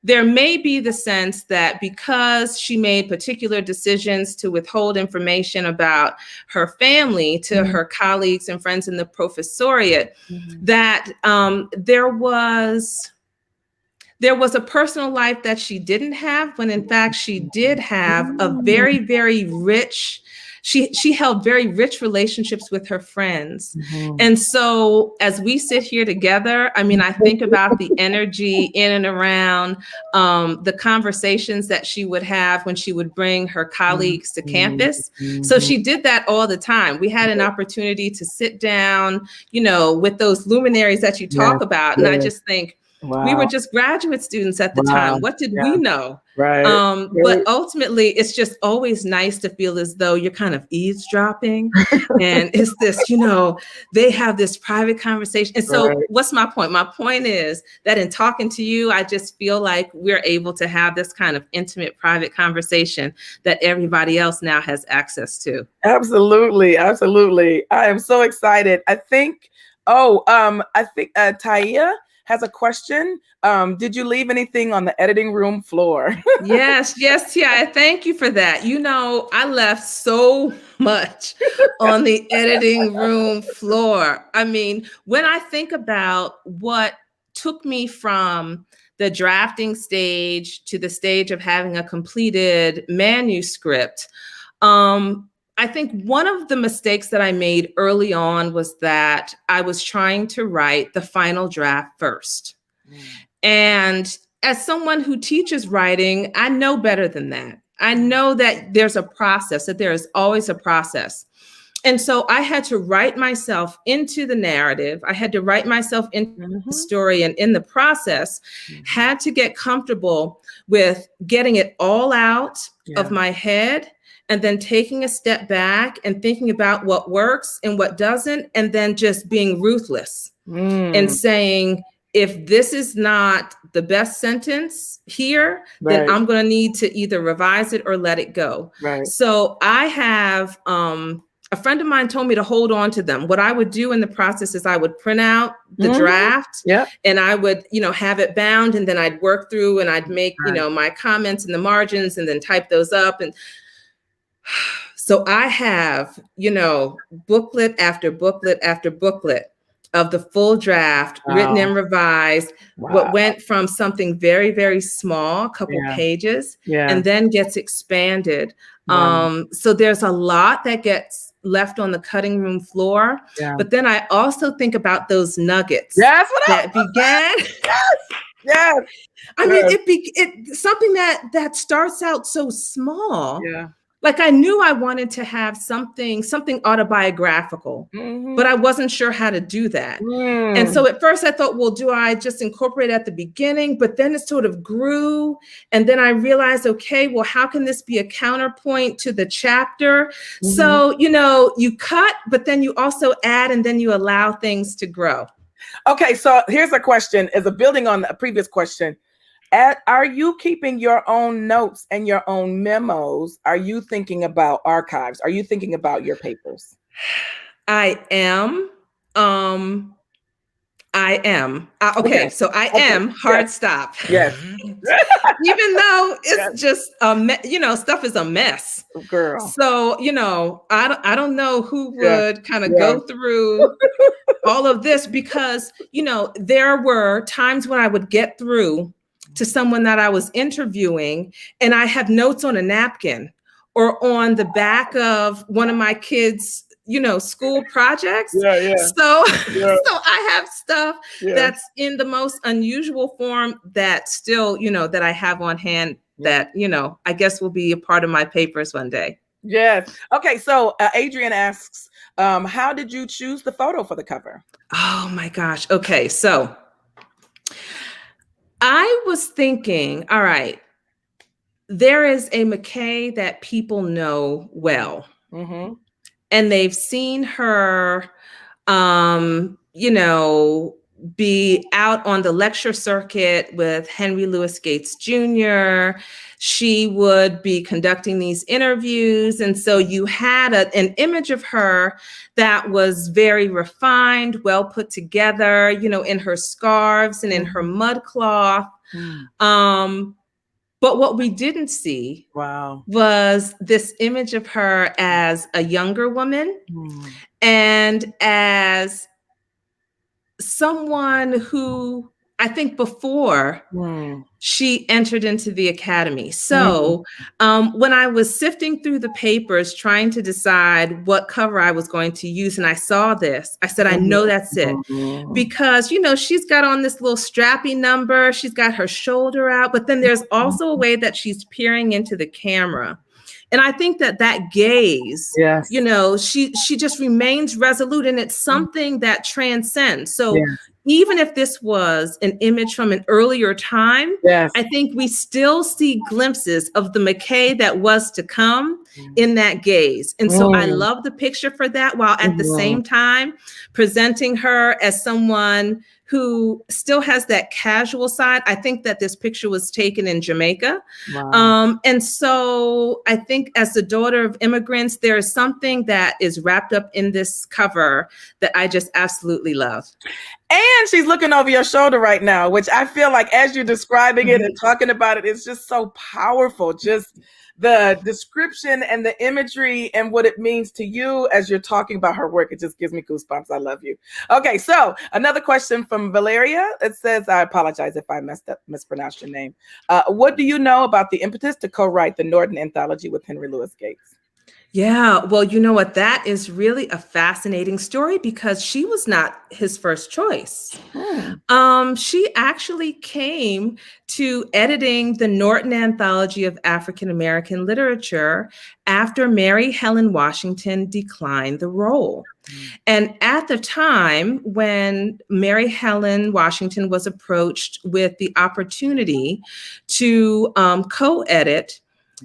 S4: there may be the sense that because she made particular decisions to withhold information about her family to her colleagues and friends in the professoriate, that there was a personal life that she didn't have, when in fact she did have a very, very rich, she held very rich relationships with her friends. And so as we sit here together, I mean, I think about the energy in and around the conversations that she would have when she would bring her colleagues to campus. So she did that all the time. We had an opportunity to sit down, you know, with those luminaries that you talk about. And I just think, we were just graduate students at the time. What did we know? But ultimately, it's just always nice to feel as though you're kind of eavesdropping. And it's this, you know, they have this private conversation. And so what's my point? My point is that in talking to you, I just feel like we're able to have this kind of intimate, private conversation that everybody else now has access to.
S3: Absolutely. Absolutely. I am so excited. I think, Taia has a question. Did you leave anything on the editing room floor?
S4: Yes, Tia, thank you for that. You know, I left so much on the editing room floor. I mean, when I think about what took me from the drafting stage to the stage of having a completed manuscript, I think one of the mistakes that I made early on was that I was trying to write the final draft first. And as someone who teaches writing, I know better than that. I know that there's a process, that there is always a process. And so I had to write myself into the narrative. I had to write myself into the story, and in the process, had to get comfortable with getting it all out of my head, and then taking a step back and thinking about what works and what doesn't, and then just being ruthless and saying, if this is not the best sentence here, then I'm going to need to either revise it or let it go. So I have, a friend of mine told me to hold on to them. What I would do in the process is I would print out the draft and I would, you know, have it bound, and then I'd work through and I'd make, you know, my comments in the margins and then type those up. And so I have, you know, booklet after booklet after booklet of the full draft, written and revised, what went from something very, very small, a couple pages, and then gets expanded. So there's a lot that gets left on the cutting room floor. But then I also think about those nuggets that began. I mean, it something that starts out so small. Like I knew I wanted to have something autobiographical, but I wasn't sure how to do that. And so at first I thought, well, do I just incorporate at the beginning? But then it sort of grew. And then I realized, okay, well, how can this be a counterpoint to the chapter? So, you know, you cut, but then you also add, and then you allow things to grow.
S3: Okay, so here's a question, as a building on a previous question. Are you keeping your own notes and your own memos? Are you thinking about archives? Are you thinking about your papers?
S4: I am. I am. Okay, so I am hard stop.
S3: Yes.
S4: Even though it's just, stuff is a mess.
S3: Girl.
S4: So, I don't know who would kind of go through all of this because, there were times when I would get through to someone that I was interviewing and I have notes on a napkin or on the back of one of my kids' school projects. So I have stuff that's in the most unusual form that still, that I have on hand that, I guess will be a part of my papers one day.
S3: Yes. Okay. So Adrian asks, how did you choose the photo for the cover?
S4: Oh my gosh. Okay. So I was thinking, all right, there is a McKay that people know well. Mm-hmm. And they've seen her, be out on the lecture circuit with Henry Louis Gates Jr. She would be conducting these interviews. And so you had an image of her that was very refined, well put together, in her scarves and in her mud cloth. But what we didn't see was this image of her as a younger woman and as someone who I think before she entered into the academy. So when I was sifting through the papers, trying to decide what cover I was going to use, and I saw this, I said, I know that's it. Because, she's got on this little strappy number, she's got her shoulder out, but then there's also a way that she's peering into the camera. And I think that gaze, she just remains resolute, and it's something that transcends. So even if this was an image from an earlier time, I think we still see glimpses of the McKay that was to come in that gaze. And so I love the picture for that, while at the same time presenting her as someone who still has that casual side. I think that this picture was taken in Jamaica. And so I think as the daughter of immigrants, there is something that is wrapped up in this cover that I just absolutely love.
S3: And she's looking over your shoulder right now, which I feel like as you're describing it and talking about it, it's just so powerful. Just the description and the imagery and what it means to you as you're talking about her work. It just gives me goosebumps. I love you. Okay, so another question from Valeria. It says, I apologize if I mispronounced your name. What do you know about the impetus to co-write the Norton Anthology with Henry Louis Gates?
S4: Yeah, well, you know what? That is really a fascinating story because she was not his first choice. She actually came to editing the Norton Anthology of African American Literature after Mary Helen Washington declined the role. And at the time when Mary Helen Washington was approached with the opportunity to co-edit,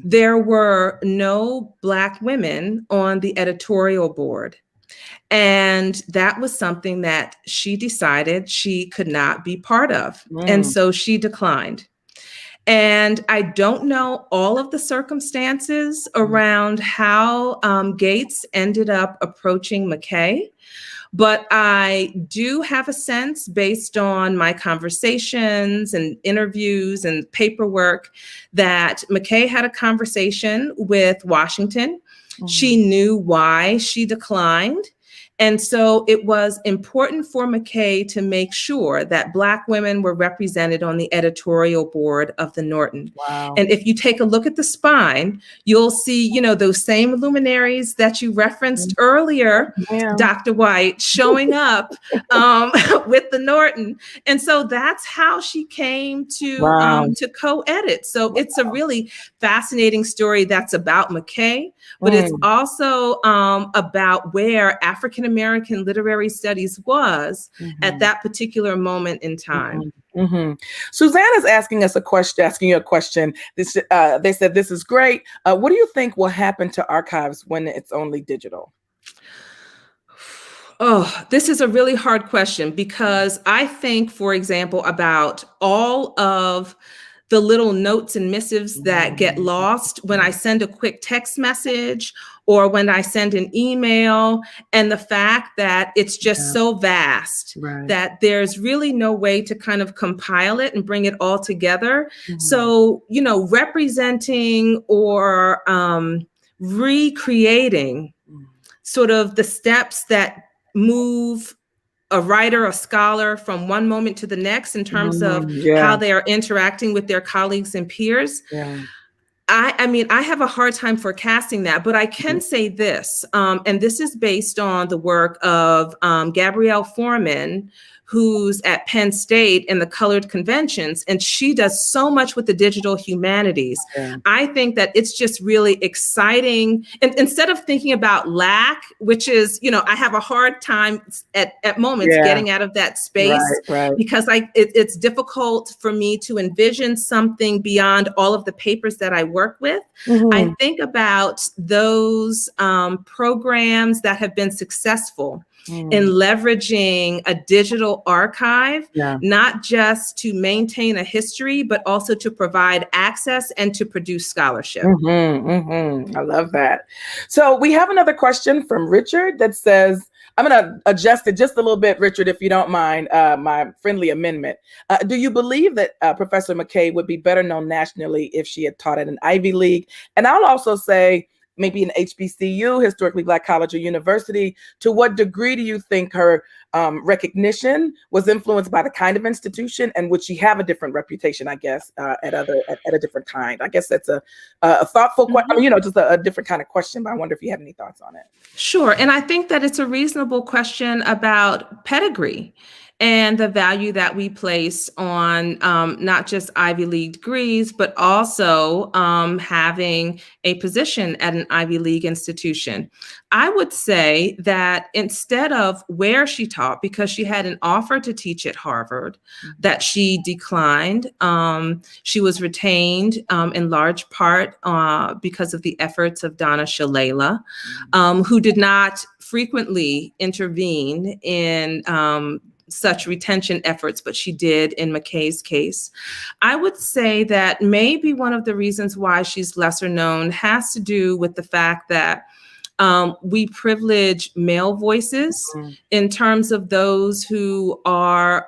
S4: there were no Black women on the editorial board. And that was something that she decided she could not be part of. And so she declined. And I don't know all of the circumstances around how Gates ended up approaching McKay. But I do have a sense, based on my conversations and interviews and paperwork, that McKay had a conversation with Washington. She knew why she declined. And so it was important for McKay to make sure that Black women were represented on the editorial board of the Norton. And if you take a look at the spine, you'll see, those same luminaries that you referenced earlier, Dr. White, showing up with the Norton. And so that's how she came to co-edit. So it's a really fascinating story that's about McKay, but it's also about where African American literary studies was at that particular moment in time.
S3: Suzanne is asking you a question. They said, this is great. What do you think will happen to archives when it's only digital?
S4: Oh, this is a really hard question because I think, for example, about all of the little notes and missives that get lost when I send a quick text message, or when I send an email, and the fact that it's just so vast that there's really no way to kind of compile it and bring it all together. So, you know, representing or recreating sort of the steps that move a writer, a scholar from one moment to the next in terms of how they are interacting with their colleagues and peers. I mean, I have a hard time forecasting that, but I can say this, and this is based on the work of Gabrielle Foreman, who's at Penn State in the Colored Conventions, and she does so much with the digital humanities. I think that it's just really exciting. And instead of thinking about lack, which is, you know, I have a hard time at moments getting out of that space because it's difficult for me to envision something beyond all of the papers that I work with. I think about those programs that have been successful in leveraging a digital archive, not just to maintain a history, but also to provide access and to produce scholarship.
S3: I love that. So we have another question from Richard that says, I'm going to adjust it just a little bit, Richard, if you don't mind, my friendly amendment. Do you believe that Professor McKay would be better known nationally if she had taught at an Ivy League? And I'll also say, maybe an HBCU, historically Black college or university. To what degree do you think her recognition was influenced by the kind of institution, and would she have a different reputation, I guess, at a different kind? I guess that's a thoughtful question, I mean, you know, just a different kind of question, but I wonder if you have any thoughts on it.
S4: Sure, and I think that it's a reasonable question about pedigree and the value that we place on not just Ivy League degrees, but also having a position at an Ivy League institution. I would say that instead of where she taught, because she had an offer to teach at Harvard that she declined, she was retained in large part because of the efforts of Donna Shalala, who did not frequently intervene in such retention efforts, but she did in McKay's case. I would say that maybe one of the reasons why she's lesser known has to do with the fact that we privilege male voices in terms of those who are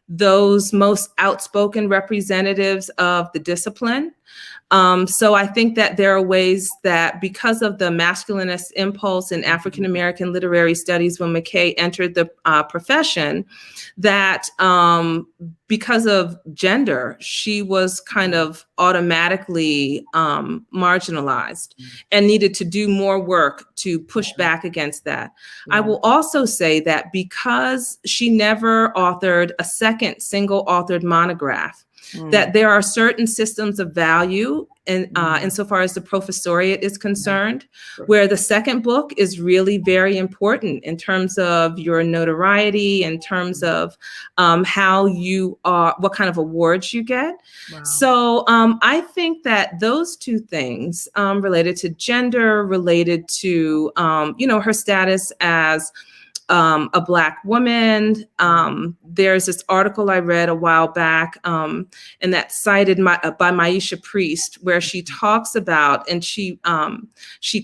S4: those most outspoken representatives of the discipline. So I think that there are ways that, because of the masculinist impulse in African-American literary studies when McKay entered the profession, that because of gender, she was kind of automatically marginalized and needed to do more work to push back against that. I will also say that because she never authored a second single-authored monograph, that there are certain systems of value insofar as the professoriate is concerned, where the second book is really very important in terms of your notoriety, in terms of how you are, what kind of awards you get. So I think that those two things related to gender, related to, you know, her status as a Black woman. There's this article I read a while back, and that's cited by Maisha Priest, where she talks about, and she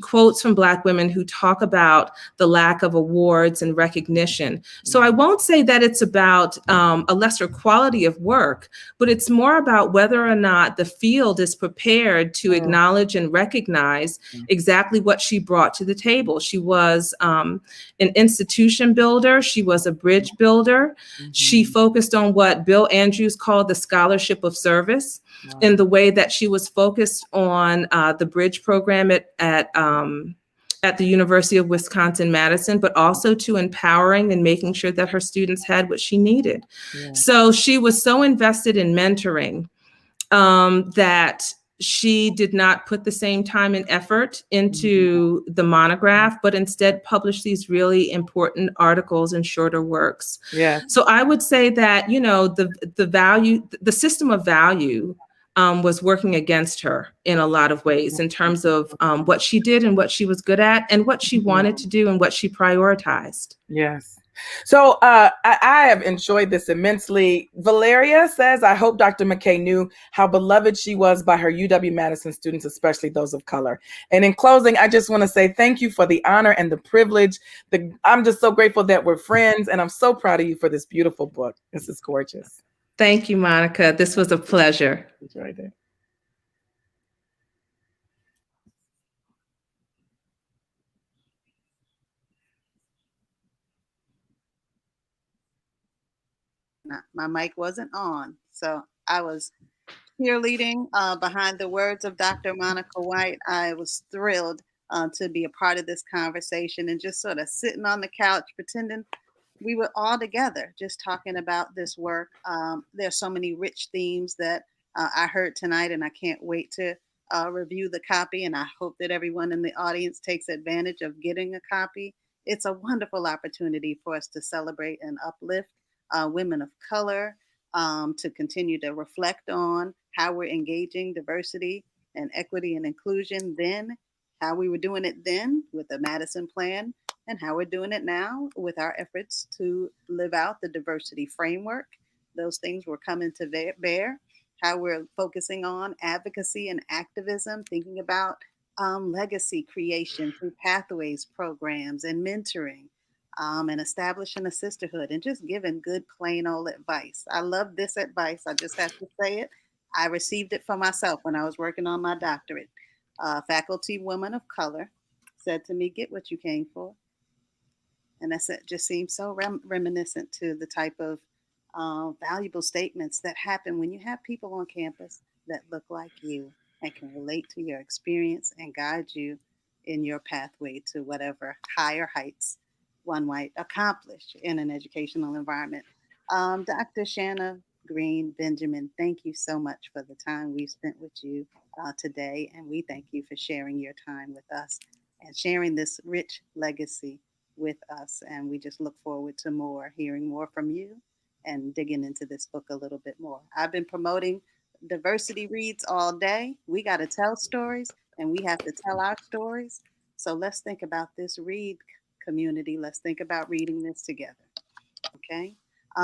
S4: quotes from Black women who talk about the lack of awards and recognition. So I won't say that it's about a lesser quality of work, but it's more about whether or not the field is prepared to acknowledge and recognize exactly what she brought to the table. She was an institution builder. She was a bridge builder. She focused on what Bill Andrews called the scholarship of service, in the way that she was focused on the bridge program at the University of Wisconsin-Madison, but also to empowering and making sure that her students had what she needed. So she was so invested in mentoring that she did not put the same time and effort into the monograph, but instead published these really important articles and shorter works. So I would say that, you know, the value, the system of value was working against her in a lot of ways in terms of what she did and what she was good at and what she wanted to do and what she prioritized.
S3: Yes. So I have enjoyed this immensely. Valeria says, I hope Dr. McKay knew how beloved she was by her UW-Madison students, especially those of color. And in closing, I just want to say thank you for the honor and the privilege. I'm just so grateful that we're friends, and I'm so proud of you for this beautiful book. This is gorgeous.
S4: Thank you, Monica. This was a pleasure.
S3: Enjoyed it.
S1: My mic wasn't on, so I was cheerleading behind the words of Dr. Monica White. I was thrilled to be a part of this conversation and just sort of sitting on the couch pretending we were all together just talking about this work. There's so many rich themes that I heard tonight, and I can't wait to review the copy. And I hope that everyone in the audience takes advantage of getting a copy. It's a wonderful opportunity for us to celebrate and uplift women of color, to continue to reflect on how we're engaging diversity and equity and inclusion then, how we were doing it then with the Madison Plan, and how we're doing it now with our efforts to live out the diversity framework. Those things were coming to bear, how we're focusing on advocacy and activism, thinking about legacy creation through pathways programs and mentoring, and establishing a sisterhood and just giving good, plain old advice. I love this advice. I just have to say it. I received it for myself when I was working on my doctorate. Faculty woman of color said to me, "Get what you came for." And that's it. Just seems so reminiscent to the type of valuable statements that happen when you have people on campus that look like you and can relate to your experience and guide you in your pathway to whatever higher heights one might accomplish in an educational environment. Dr. Shanna Greene Benjamin, thank you so much for the time we've spent with you today. And we thank you for sharing your time with us and sharing this rich legacy with us. And we just look forward to more, hearing more from you and digging into this book a little bit more. I've been promoting diversity reads all day. We got to tell stories and we have to tell our stories. So let's think about this read community. Let's think about reading this together. Okay.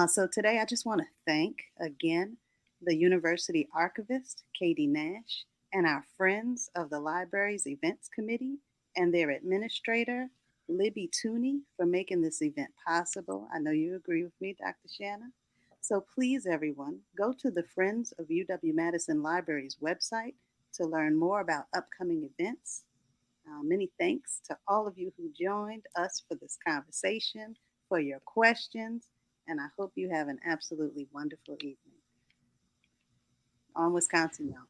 S1: So today I just want to thank again the University Archivist, Katie Nash, and our Friends of the Libraries Events Committee and their administrator, Libby Tooney, for making this event possible. I know you agree with me, Dr. Shanna. So please, everyone, go to the Friends of UW-Madison Libraries website to learn more about upcoming events. Many thanks to all of you who joined us for this conversation, for your questions, and I hope you have an absolutely wonderful evening. On Wisconsin, y'all.